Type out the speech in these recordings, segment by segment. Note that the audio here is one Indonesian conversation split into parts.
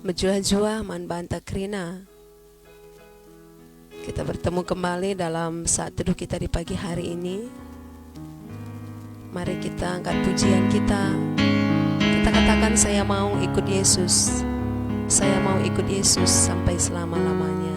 Mejua-jua man banta krina. Kita bertemu kembali dalam saat teduh kita di pagi hari ini. Mari kita angkat pujian kita. Kita katakan, saya mau ikut Yesus. Saya mau ikut Yesus sampai selama-lamanya.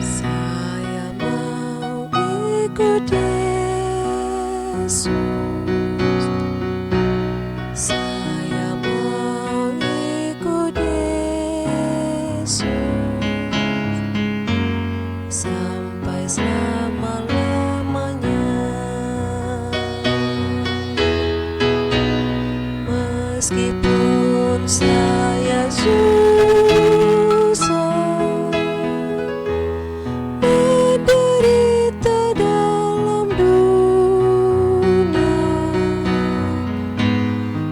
Saya mau ikut Yesus. Saya mau ikut Yesus sampai selama-lamanya. Meskipun saya susah menderita dalam dunia,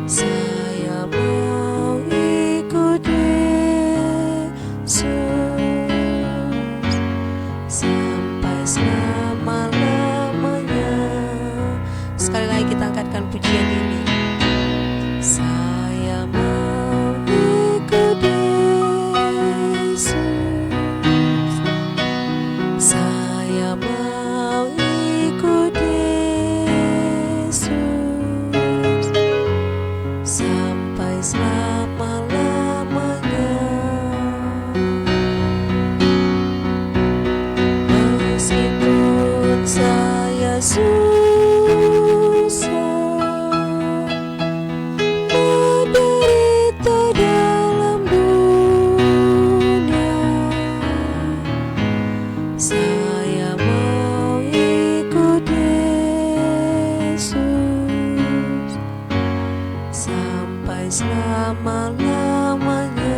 saya mau ikut Yesus sampai selama-lamanya. Sekali lagi kita angkatkan pujian ini. Saya mau ikut Yesus. Saya mau ikut Yesus sampai selama-lamanya. Meskipun saya susah menderita dalam dunia, saya mau ikut Yesus sampai selama-lamanya.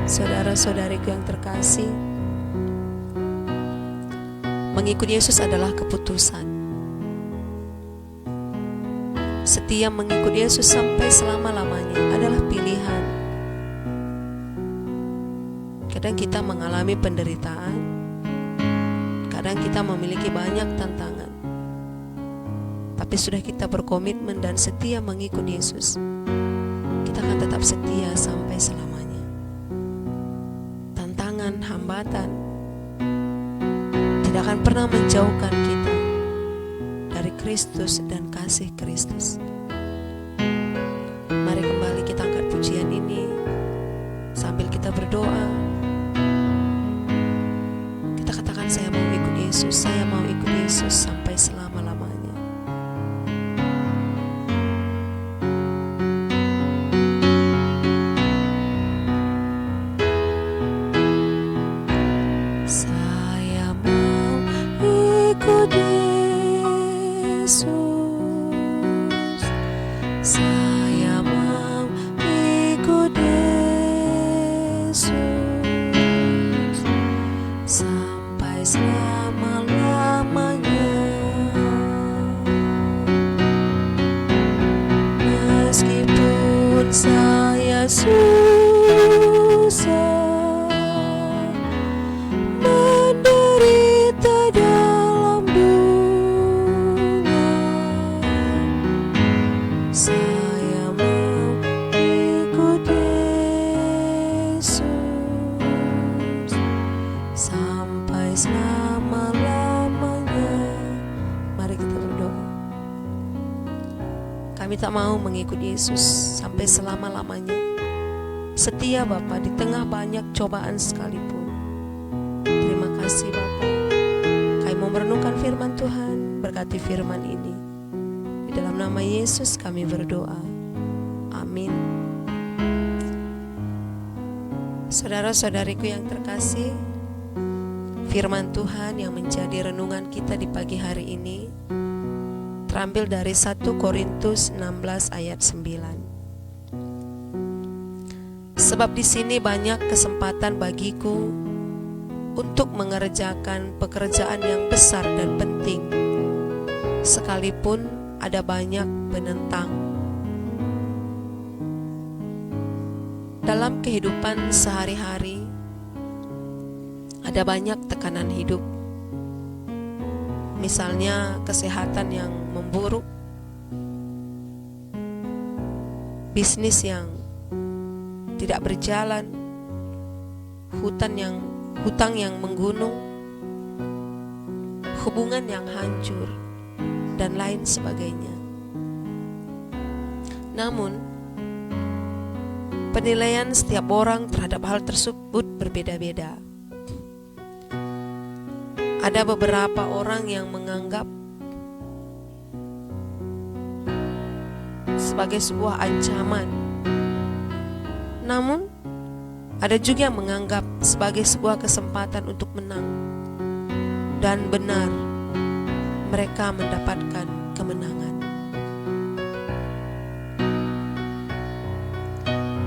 Saudara-saudariku yang terkasih, mengikut Yesus adalah keputusan. Setia mengikut Yesus sampai selama-lamanya adalah pilihan. Kadang kita mengalami penderitaan, kadang kita memiliki banyak tantangan, tapi sudah kita berkomitmen dan setia mengikut Yesus, kita akan tetap setia sampai selamanya. Tantangan, hambatan tidak akan pernah menjauhkan kita dari Kristus dan kasih Kristus. Mari kembali kita angkat pujian ini sambil kita berdoa. Kita katakan, saya mau ikut Yesus, saya mau ikut Yesus sampai selama-lamanya. Saya mau ikut Yesus. Saya mau ikut Yesus sampai selama-lamanya. Meskipun saya susah menderita dalam dunia, saya mau ikut Yesus sampai selama-lamanya. Mari kita berdoa. Kami tak mau mengikut Yesus sampai selama-lamanya. Setia Bapa di tengah banyak cobaan sekalipun. Terima kasih Bapa. Kami mau merenungkan firman Tuhan. Berkati firman ini. Di dalam nama Yesus kami berdoa. Amin. Saudara-saudariku yang terkasih, firman Tuhan yang menjadi renungan kita di pagi hari ini terambil dari 1 Korintus 16 ayat 9. Sebab di sini banyak kesempatan bagiku untuk mengerjakan pekerjaan yang besar dan penting, sekalipun ada banyak penentang. Dalam kehidupan sehari-hari ada banyak tekanan hidup. misalnya kesehatan yang memburuk, bisnis yang tidak berjalan, hutang yang menggunung, hubungan yang hancur, dan lain sebagainya. Namun, penilaian setiap orang terhadap hal tersebut berbeda-beda. Ada beberapa orang yang menganggap sebagai sebuah ancaman. Namun, ada juga yang menganggap sebagai sebuah kesempatan untuk menang. Dan benar, mereka mendapatkan kemenangan.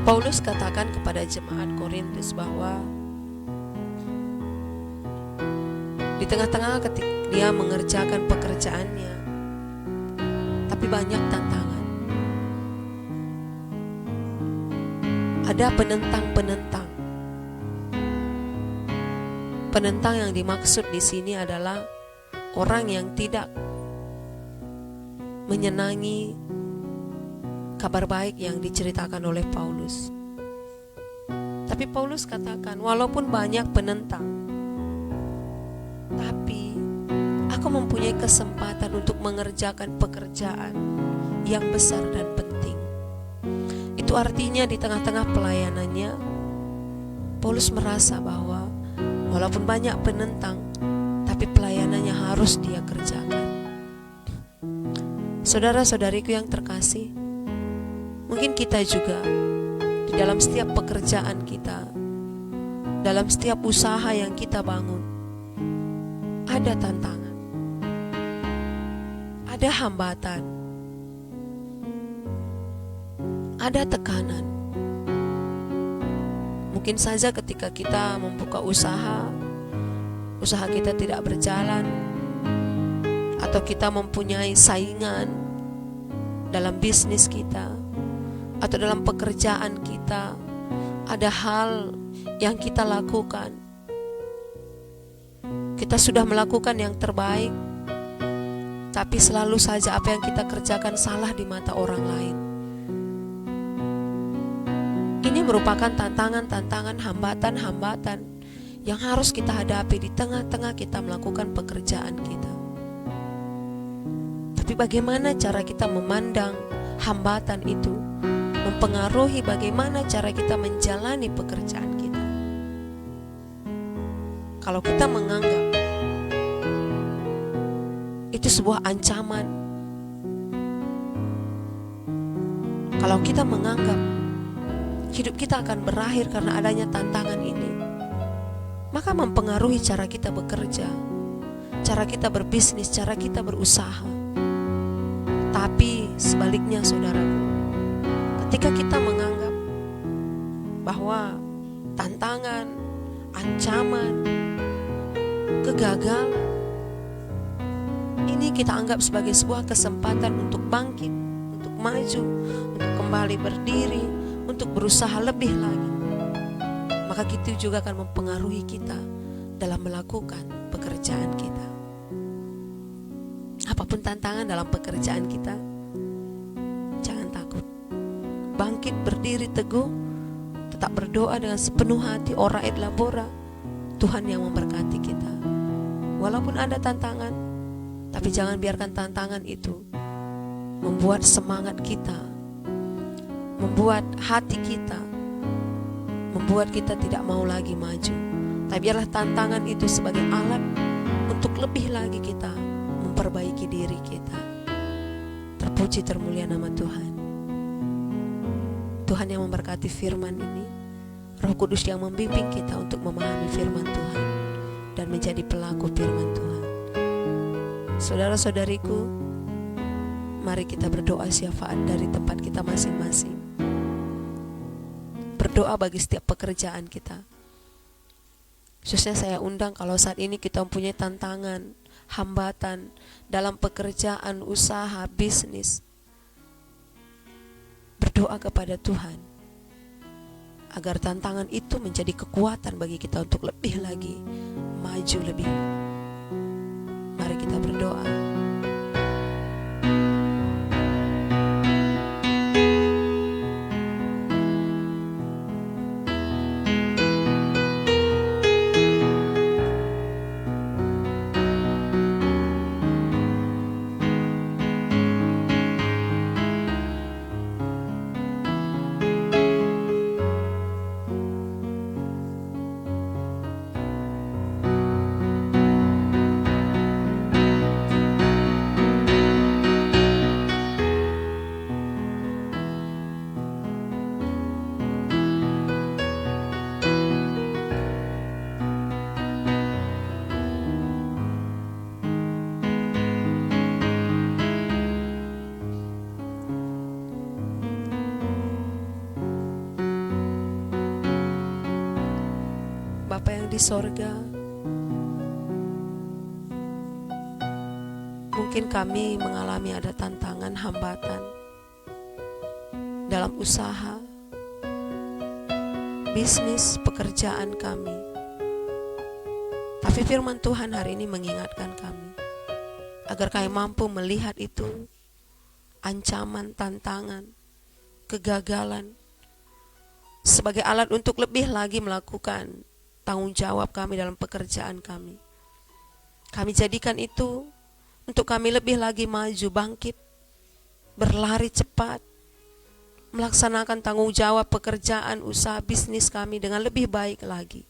Paulus katakan kepada jemaat Korintus bahwa di tengah-tengah ketika dia mengerjakan pekerjaannya, tapi banyak tantangan. Ada penentang-penentang. Penentang yang dimaksud di sini adalah orang yang tidak menyenangi kabar baik yang diceritakan oleh Paulus. Tapi Paulus katakan, walaupun banyak penentang, tapi aku mempunyai kesempatan untuk mengerjakan pekerjaan yang besar dan penting. Itu artinya di tengah-tengah pelayanannya, Paulus merasa bahwa walaupun banyak penentang, tapi pelayanannya harus dia kerjakan. Saudara-saudariku yang terkasih, mungkin kita juga di dalam setiap pekerjaan kita, dalam setiap usaha yang kita bangun, ada tantangan, ada hambatan, ada tekanan. Mungkin saja ketika kita membuka usaha kita tidak berjalan, atau kita mempunyai saingan dalam bisnis kita, atau dalam pekerjaan kita, ada hal yang kita lakukan. Kita sudah melakukan yang terbaik, tapi selalu saja apa yang kita kerjakan salah di mata orang lain. Ini merupakan tantangan-tantangan, hambatan-hambatan yang harus kita hadapi di tengah-tengah kita melakukan pekerjaan kita. Tapi bagaimana cara kita memandang hambatan itu mempengaruhi bagaimana cara kita menjalani pekerjaan kita. Kalau kita menganggap itu sebuah ancaman, kalau kita menganggap hidup kita akan berakhir karena adanya tantangan ini, maka mempengaruhi cara kita bekerja, cara kita berbisnis, cara kita berusaha. Tapi sebaliknya saudaraku, ketika kita menganggap bahwa tantangan, ancaman, kegagalan ini kita anggap sebagai sebuah kesempatan untuk bangkit, untuk maju, untuk kembali berdiri, untuk berusaha lebih lagi, maka itu juga akan mempengaruhi kita dalam melakukan pekerjaan kita. Apapun tantangan dalam pekerjaan kita, jangan takut. Bangkit, berdiri teguh, tetap berdoa dengan sepenuh hati, ora et labora. Tuhan yang memberkati kita. Walaupun ada tantangan, tapi jangan biarkan tantangan itu membuat semangat kita, membuat hati kita, membuat kita tidak mau lagi maju. Tapi biarlah tantangan itu sebagai alat untuk lebih lagi kita memperbaiki diri kita. Terpuji termulia nama Tuhan. Tuhan yang memberkati firman ini, Roh Kudus yang membimbing kita untuk memahami firman Tuhan dan menjadi pelaku firman Tuhan. Saudara-saudariku, mari kita berdoa syafaat dari tempat kita masing-masing. Berdoa bagi setiap pekerjaan kita. Khususnya saya undang kalau saat ini kita mempunyai tantangan, hambatan dalam pekerjaan, usaha, bisnis. Berdoa kepada Tuhan agar tantangan itu menjadi kekuatan bagi kita untuk lebih lagi maju Mari kita berdoa. Bapa yang di sorga, mungkin kami mengalami ada tantangan, hambatan dalam usaha, bisnis, pekerjaan kami. Tapi firman Tuhan hari ini mengingatkan kami agar kami mampu melihat itu, ancaman, tantangan, kegagalan, sebagai alat untuk lebih lagi melakukan tanggung jawab kami dalam pekerjaan kami. Kami jadikan itu untuk kami lebih lagi maju, bangkit, berlari cepat, melaksanakan tanggung jawab pekerjaan, usaha, bisnis kami dengan lebih baik lagi.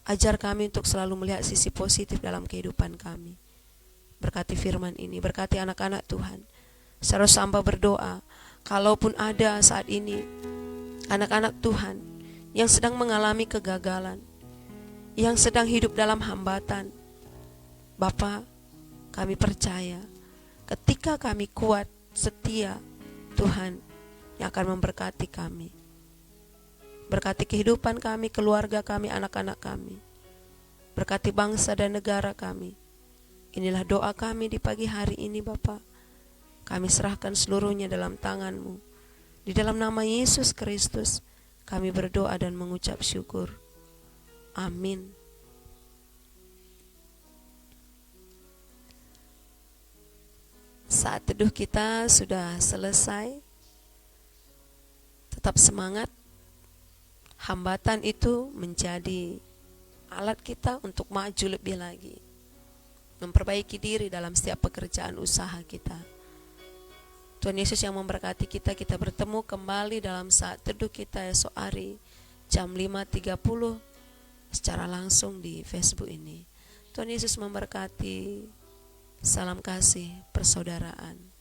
Ajar kami untuk selalu melihat sisi positif dalam kehidupan kami. Berkati firman ini, berkati anak-anak Tuhan. Secara hamba berdoa, kalaupun ada saat ini anak-anak Tuhan yang sedang mengalami kegagalan, yang sedang hidup dalam hambatan, Bapa, kami percaya ketika kami kuat, setia, Tuhan yang akan memberkati kami. Berkati kehidupan kami, keluarga kami, anak-anak kami. Berkati bangsa dan negara kami. Inilah doa kami di pagi hari ini, Bapa. Kami serahkan seluruhnya dalam tangan-Mu. Di dalam nama Yesus Kristus kami berdoa dan mengucap syukur. Amin. Saat teduh kita sudah selesai. Tetap semangat. Hambatan itu menjadi alat kita untuk maju lebih lagi. Memperbaiki diri dalam setiap pekerjaan usaha kita. Tuhan Yesus yang memberkati kita. Kita bertemu kembali dalam saat teduh kita esok hari jam 5.30 secara langsung di Facebook ini. Tuhan Yesus memberkati. Salam kasih persaudaraan.